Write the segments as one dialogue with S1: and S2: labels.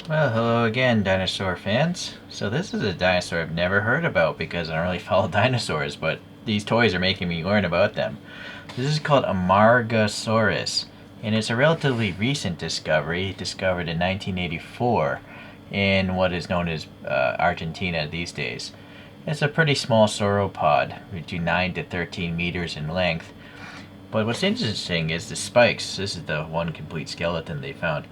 S1: Well, hello again, dinosaur fans. So this is a dinosaur I've never heard about because I don't really follow dinosaurs, but these toys are making me learn about them. This is called Amargasaurus, and it's a relatively recent discovery, discovered in 1984 in what is known as Argentina these days. It's a pretty small sauropod, between 9 to 13 meters in length. But what's interesting is the spikes. This is the one complete skeleton they found.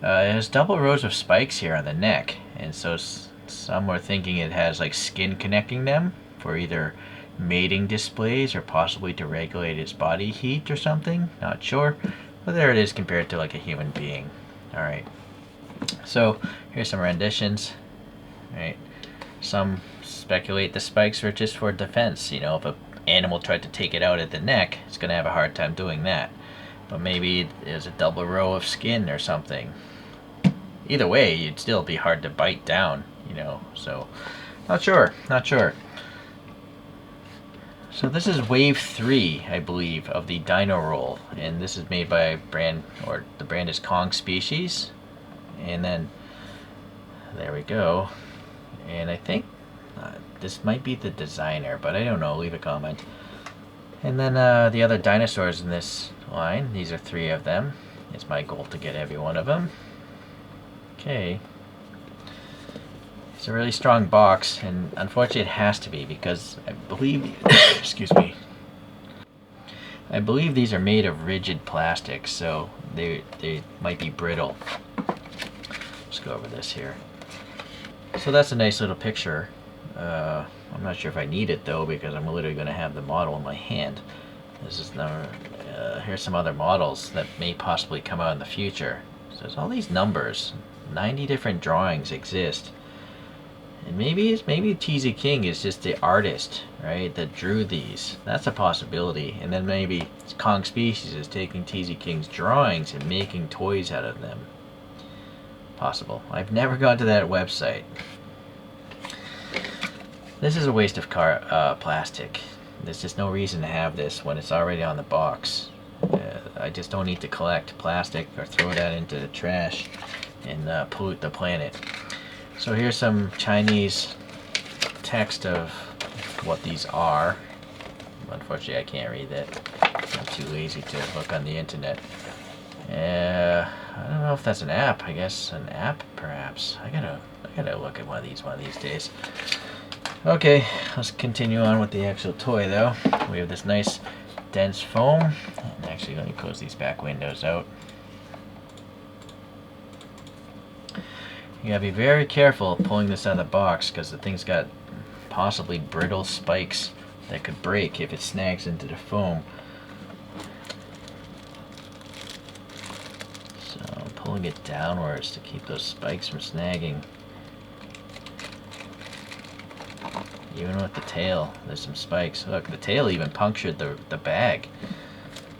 S1: It has double rows of spikes here on the neck, and so some were thinking it has like skin connecting them for either mating displays or possibly to regulate its body heat or something. Not sure, but there it is compared to like a human being. All right. So here's some renditions. All right. Some speculate the spikes are just for defense. You know, if an animal tried to take it out at the neck, it's gonna have a hard time doing that. But maybe there's a double row of skin or something. Either way, it'd still be hard to bite down, you know, so not sure. So this is wave 3, I believe, of the Dino Roll, and this is made by a brand, or the brand is Kong Species, and then there we go, and I think this might be the designer, but I don't know, leave a comment. And then the other dinosaurs in this line, these are 3 of them. It's my goal to get every one of them. Okay. It's a really strong box, and unfortunately it has to be because I believe, excuse me, I believe these are made of rigid plastic, so they might be brittle. Let's go over this here. So that's a nice little picture. I'm not sure if I need it though because I'm literally going to have the model in my hand. This is here's some other models that may possibly come out in the future. So there's all these numbers. 90 different drawings exist. And maybe TZ King is just the artist, right, that drew these. That's a possibility. And then maybe Kong Species is taking TZ King's drawings and making toys out of them. Possible. I've never gone to that website. This is a waste of plastic. There's just no reason to have this when it's already on the box. I just don't need to collect plastic or throw that into the trash and pollute the planet. So here's some Chinese text of what these are. Unfortunately, I can't read that. I'm too lazy to look on the internet. I don't know if that's an app. I guess an app, perhaps. I gotta look at one of these days. Okay, let's continue on with the actual toy, though. We have this nice dense foam. And actually, let me close these back windows out. You gotta be very careful pulling this out of the box because the thing's got possibly brittle spikes that could break if it snags into the foam. So I'm pulling it downwards to keep those spikes from snagging. Even with the tail, there's some spikes. Look, the tail even punctured the bag.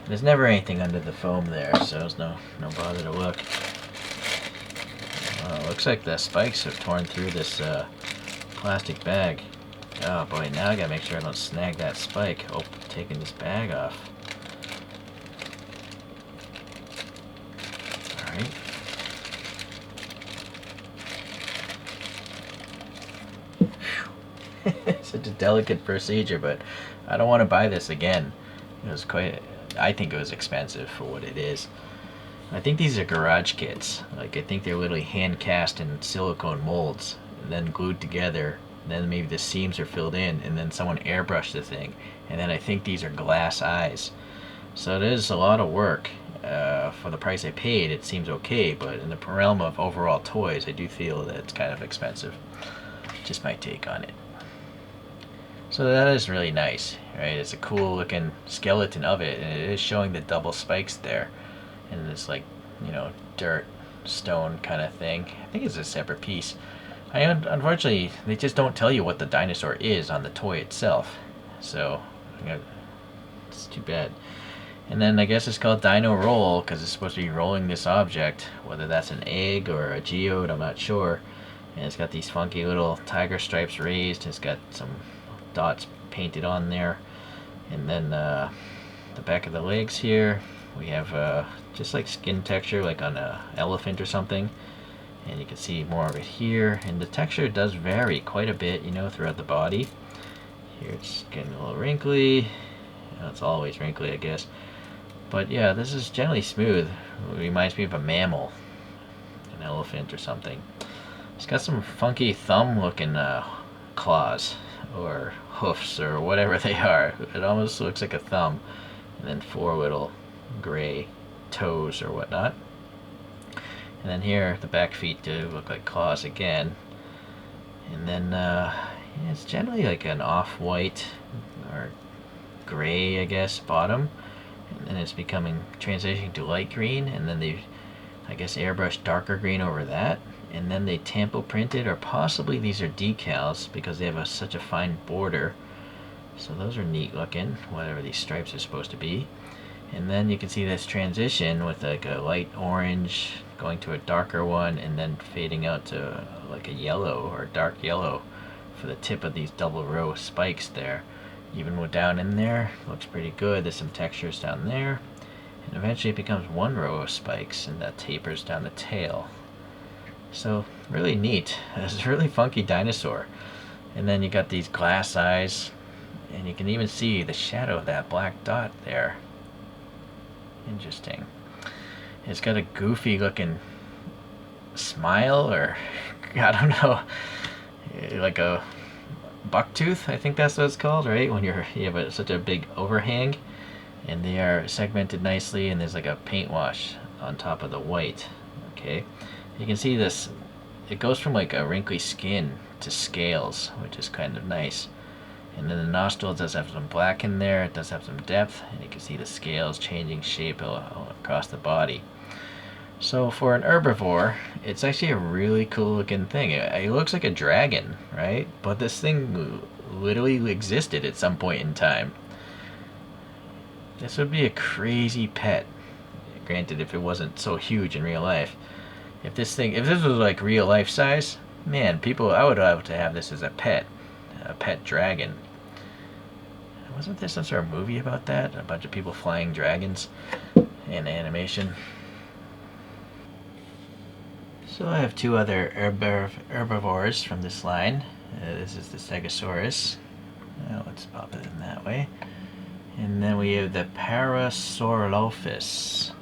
S1: There's never anything under the foam there, so there's no bother to look. Looks like the spikes have torn through this plastic bag. Oh boy, now I gotta make sure I don't snag that spike. Oh, taking this bag off. Alright. Such a delicate procedure, but I don't want to buy this again. It was I think it was expensive for what it is. I think these are garage kits. Like, I think they're literally hand cast in silicone molds and then glued together. And then maybe the seams are filled in and then someone airbrushed the thing. And then I think these are glass eyes. So it is a lot of work. For the price I paid, it seems okay, but in the realm of overall toys, I do feel that it's kind of expensive. Just my take on it. So that is really nice, right? It's a cool looking skeleton of it, and it is showing the double spikes there. And this, like, you know, dirt, stone kind of thing. I think it's a separate piece. Unfortunately, they just don't tell you what the dinosaur is on the toy itself. So, it's too bad. And then I guess it's called Dino Roll because it's supposed to be rolling this object. Whether that's an egg or a geode, I'm not sure. And it's got these funky little tiger stripes raised. It's got some dots painted on there. And then the back of the legs here, we have just like skin texture, like on an elephant or something. And you can see more of it here, and the texture does vary quite a bit, you know, throughout the body. Here it's getting a little wrinkly. You know, it's always wrinkly, I guess. But yeah, this is generally smooth. It reminds me of a mammal, an elephant or something. It's got some funky thumb-looking claws, or hoofs, or whatever they are. It almost looks like a thumb, and then 4 little gray toes or whatnot. And then here, the back feet do look like claws again. And then it's generally like an off-white or gray, I guess, bottom. And then it's transitioning to light green, and then they, I guess, airbrush darker green over that. And then they tampo printed, or possibly these are decals because they have such a fine border. So those are neat looking, whatever these stripes are supposed to be. And then you can see this transition with like a light orange going to a darker one, and then fading out to like a yellow or dark yellow for the tip of these double row spikes there. Even with down in there, looks pretty good. There's some textures down there. And eventually it becomes 1 row of spikes, and that tapers down the tail. So really neat. It's a really funky dinosaur. And then you got these glass eyes, and you can even see the shadow of that black dot there. Interesting. It's got a goofy looking smile, or I don't know, like a buck tooth, I think that's what it's called, right? When you have such a big overhang, and they are segmented nicely, and there's like a paint wash on top of the white. Okay, you can see this, it goes from like a wrinkly skin to scales, which is kind of nice. And then the nostril does have some black in there, it does have some depth, and you can see the scales changing shape across the body. So for an herbivore, it's actually a really cool looking thing. It looks like a dragon, right? But this thing literally existed at some point in time. This would be a crazy pet. Granted, if it wasn't so huge in real life. If this was like real life size, man, I would love to have this as a pet dragon. Wasn't there some sort of movie about that? A bunch of people flying dragons in animation. So I have 2 other herbivores from this line. This is the Stegosaurus. Let's pop it in that way. And then we have the Parasaurolophus.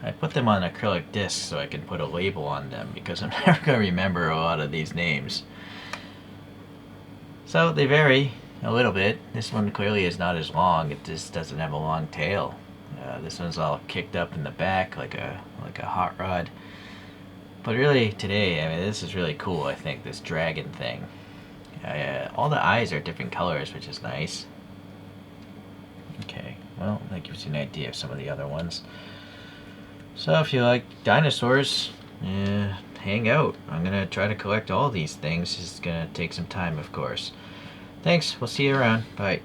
S1: I put them on acrylic discs so I can put a label on them, because I'm never going to remember a lot of these names. So they vary a little bit. This one clearly is not as long. It just doesn't have a long tail. This one's all kicked up in the back like a hot rod. But really today, I mean, this is really cool, I think, this dragon thing. All the eyes are different colors, which is nice. Okay, well, that gives you an idea of some of the other ones. So if you like dinosaurs, hang out. I'm going to try to collect all these things. It's going to take some time, of course. Thanks. We'll see you around. Bye.